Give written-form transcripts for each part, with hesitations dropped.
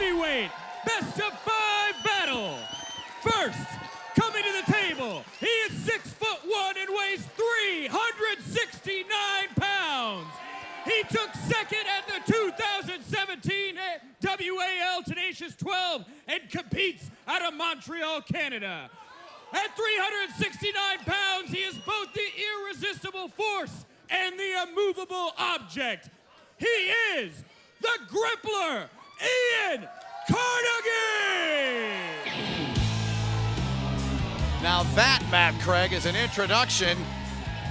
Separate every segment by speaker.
Speaker 1: heavyweight best-of-5 battle. First, coming to the table, he is 6'1" and weighs 369 pounds. He took second at the 2017 WAL Tenacious 12 and competes out of Montreal, Canada. At 369 pounds, he is both the irresistible force and the immovable object. He is the Grippler, Ian Carnegie!
Speaker 2: Now that, Matt Craig, is an introduction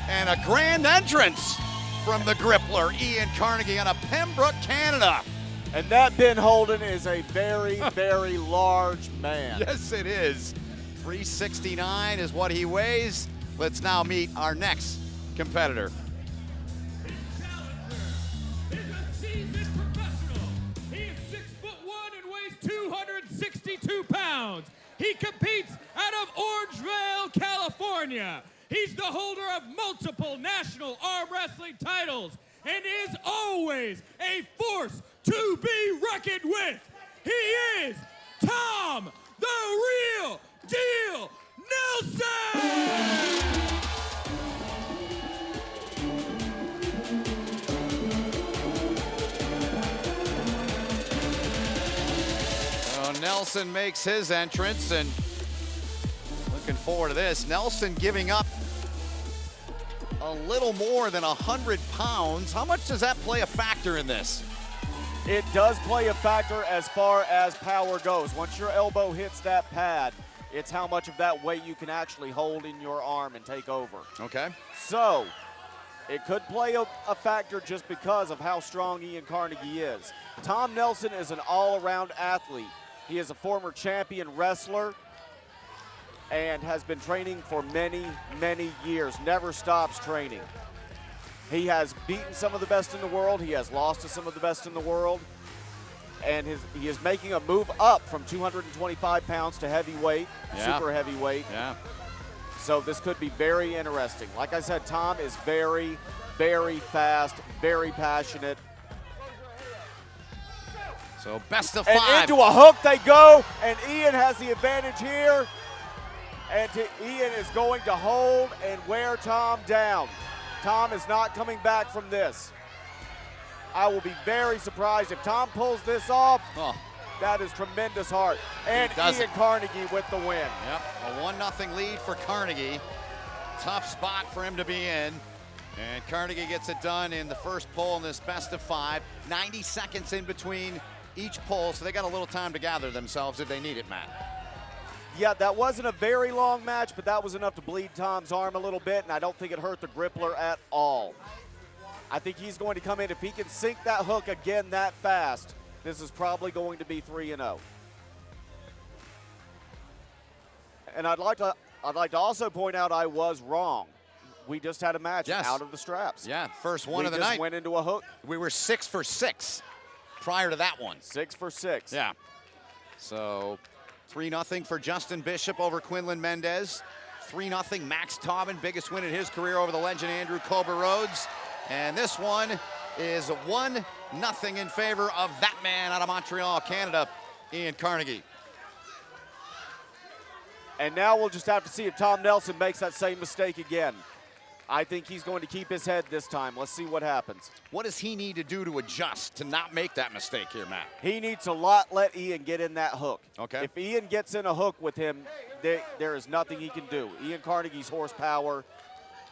Speaker 2: and a grand entrance from the Grippler, Ian Carnegie, out of Pembroke, Canada.
Speaker 3: And that Ben Holden is a very, very large man.
Speaker 2: Yes, it is. 369 is what he weighs. Let's now meet our next competitor.
Speaker 1: His challenger is a seasoned professional. He is 6'1" and weighs 262 pounds. He competes out of Orangevale, California. He's the holder of multiple national arm wrestling titles and is always a force to be reckoned with. He is Tom the Real Deal Nelson!
Speaker 2: So Nelson makes his entrance, and looking forward to this. Nelson giving up a little more than 100 pounds. How much does that play a factor in this?
Speaker 3: It does play a factor as far as power goes. Once your elbow hits that pad, it's how much of that weight you can actually hold in your arm and take over.
Speaker 2: Okay.
Speaker 3: So, it could play a factor just because of how strong Ian Carnegie is. Tom Nelson is an all-around athlete. He is a former champion wrestler and has been training for many, many years, never stops training. He has beaten some of the best in the world. He has lost to some of the best in the world. And he is making a move up from 225 pounds to heavyweight, super heavyweight.
Speaker 2: Yeah.
Speaker 3: So this could be very interesting. Like I said, Tom is very, very fast, very passionate.
Speaker 2: So best of
Speaker 3: And
Speaker 2: 5.
Speaker 3: into a hook they go, and Ian has the advantage here. And Ian is going to hold and wear Tom down. Tom is not coming back from this. I will be very surprised if Tom pulls this off.
Speaker 2: Oh.
Speaker 3: That is tremendous heart. And Ian Carnegie with the win.
Speaker 2: Yep, a 1-0 lead for Carnegie. Tough spot for him to be in. And Carnegie gets it done in the first pull in this best of 5. 90 seconds in between each pull, so they got a little time to gather themselves if they need it, Matt.
Speaker 3: Yeah, that wasn't a very long match, but that was enough to bleed Tom's arm a little bit, and I don't think it hurt the Grippler at all. I think he's going to come in. If he can sink that hook again that fast, this is probably going to be 3-0. And I'd like to also point out I was wrong. We just had a match out of the straps.
Speaker 2: Yeah, first one of the
Speaker 3: night. We just
Speaker 2: night.
Speaker 3: went into a hook.
Speaker 2: We were 6 for 6 prior to that one.
Speaker 3: 6 for 6.
Speaker 2: Yeah. So 3-0 for Justin Bishop over Quinlan Mendez. 3-0 Max Tobin, biggest win in his career over the legend Andrew Cobra Rhodes. And this one is 1-0 in favor of that man out of Montreal, Canada, Ian Carnegie.
Speaker 3: And now we'll just have to see if Tom Nelson makes that same mistake again. I think he's going to keep his head this time. Let's see what happens.
Speaker 2: What does he need to do to adjust to not make that mistake here, Matt?
Speaker 3: He needs to let Ian get in that hook.
Speaker 2: Okay.
Speaker 3: If Ian gets in a hook with him, there is nothing he can do. Ian Carnegie's horsepower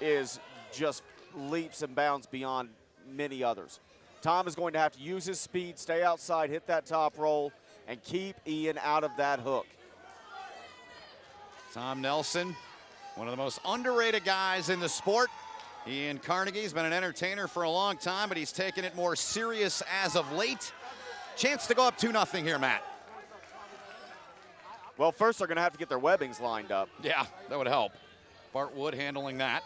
Speaker 3: is just leaps and bounds beyond many others. Tom is going to have to use his speed, stay outside, hit that top roll, and keep Ian out of that hook.
Speaker 2: Tom Nelson, one of the most underrated guys in the sport. Ian Carnegie's been an entertainer for a long time, but he's taken it more serious as of late. Chance to go up 2-0 here, Matt.
Speaker 3: Well, first they're going to have to get their webbings lined up.
Speaker 2: Yeah, that would help. Bart Wood handling that.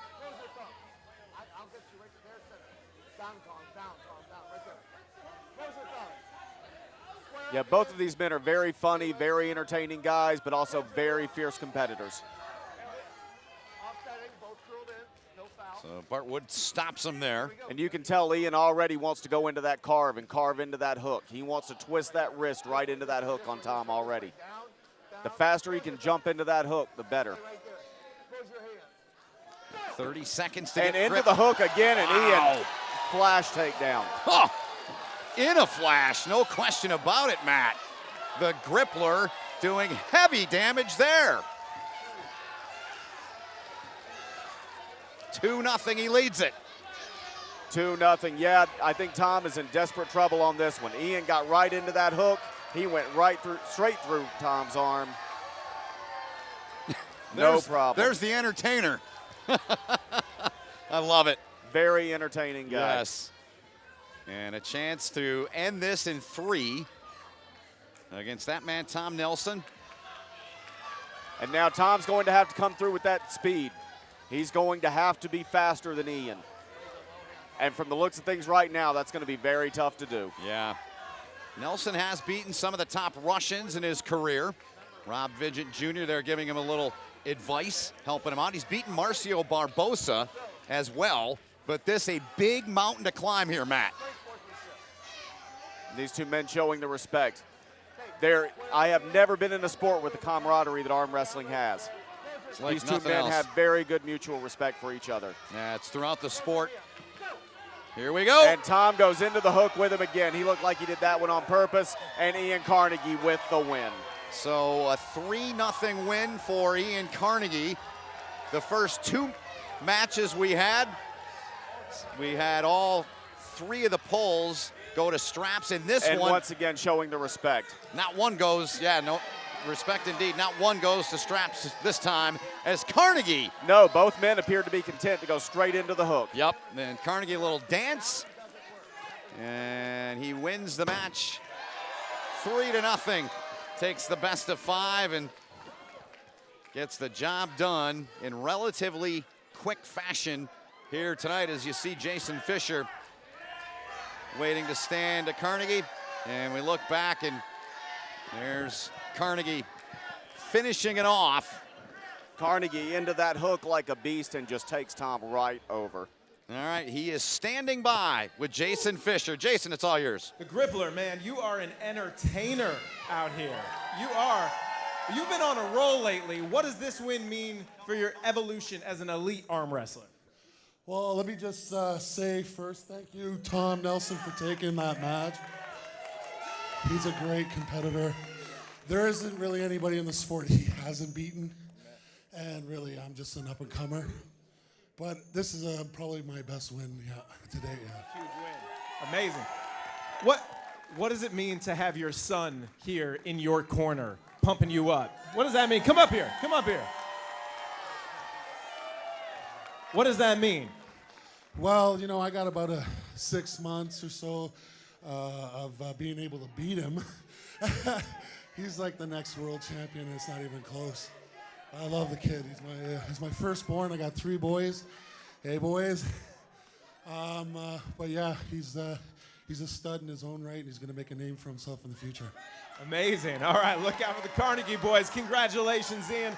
Speaker 3: Yeah, both of these men are very funny, very entertaining guys, but also very fierce competitors.
Speaker 2: So Bart Wood stops him there.
Speaker 3: And you can tell Ian already wants to go into that carve and carve into that hook. He wants to twist that wrist right into that hook on Tom already. The faster he can jump into that hook, the better.
Speaker 2: 30 seconds to
Speaker 3: and
Speaker 2: get
Speaker 3: into
Speaker 2: grip.
Speaker 3: the hook again, and
Speaker 2: Wow.
Speaker 3: Ian, flash takedown.
Speaker 2: Huh. In a flash, no question about it, Matt. The Grippler doing heavy damage there. 2-0, he leads it.
Speaker 3: 2-0. Yeah, I think Tom is in desperate trouble on this one. Ian got right into that hook. He went straight through Tom's arm. No problem.
Speaker 2: There's the entertainer. I love it.
Speaker 3: Very entertaining guy.
Speaker 2: Yes. And a chance to end this in 3 against that man, Tom Nelson.
Speaker 3: And now Tom's going to have to come through with that speed. He's going to have to be faster than Ian. And from the looks of things right now, that's going to be very tough to do.
Speaker 2: Yeah. Nelson has beaten some of the top Russians in his career. Rob Vigent Jr. there giving him a little advice, helping him out. He's beaten Marcio Barbosa as well, but this a big mountain to climb here, Matt.
Speaker 3: These two men showing the respect. I have never been in a sport with the camaraderie that arm wrestling has.
Speaker 2: Like
Speaker 3: these two men have very good mutual respect for each other.
Speaker 2: Yeah, it's throughout the sport. Here we go.
Speaker 3: And Tom goes into the hook with him again. He looked like he did that one on purpose, and Ian Carnegie with the win.
Speaker 2: So a 3-0 win for Ian Carnegie. The first 2 matches we had all 3 of the pulls go to straps. In this
Speaker 3: and
Speaker 2: one,
Speaker 3: once again showing the respect.
Speaker 2: not one goes, yeah, no, respect indeed. Not one goes to straps this time as Carnegie.
Speaker 3: No, both men appeared to be content to go straight into the hook.
Speaker 2: Yep, then Carnegie a little dance, and he wins the match 3-0. Takes the best of 5 and gets the job done in relatively quick fashion here tonight, as you see Jason Fisher waiting to stand to Carnegie. And we look back, and there's Carnegie finishing it off.
Speaker 3: Carnegie into that hook like a beast and just takes Tom right over.
Speaker 2: All right, he is standing by with Jason Fisher. Jason, it's all yours.
Speaker 4: The Grippler, man, you are an entertainer out here. You are. You've been on a roll lately. What does this win mean for your evolution as an elite arm wrestler?
Speaker 5: Well, let me just say first, thank you, Tom Nelson, for taking that match. He's a great competitor. There isn't really anybody in the sport he hasn't beaten. And really, I'm just an up-and-comer. But this is probably my best win today. Yeah.
Speaker 4: Huge win. Amazing. What does it mean to have your son here in your corner, pumping you up? What does that mean? Come up here. Come up here. What does that mean?
Speaker 5: Well, you know, I got about 6 months or so of being able to beat him. He's like the next world champion, and it's not even close. I love the kid. He's my firstborn. I got 3 boys. Hey, boys. But yeah, he's a stud in his own right, and he's going to make a name for himself in the future.
Speaker 4: Amazing. All right, look out for the Carnegie boys. Congratulations, Ian.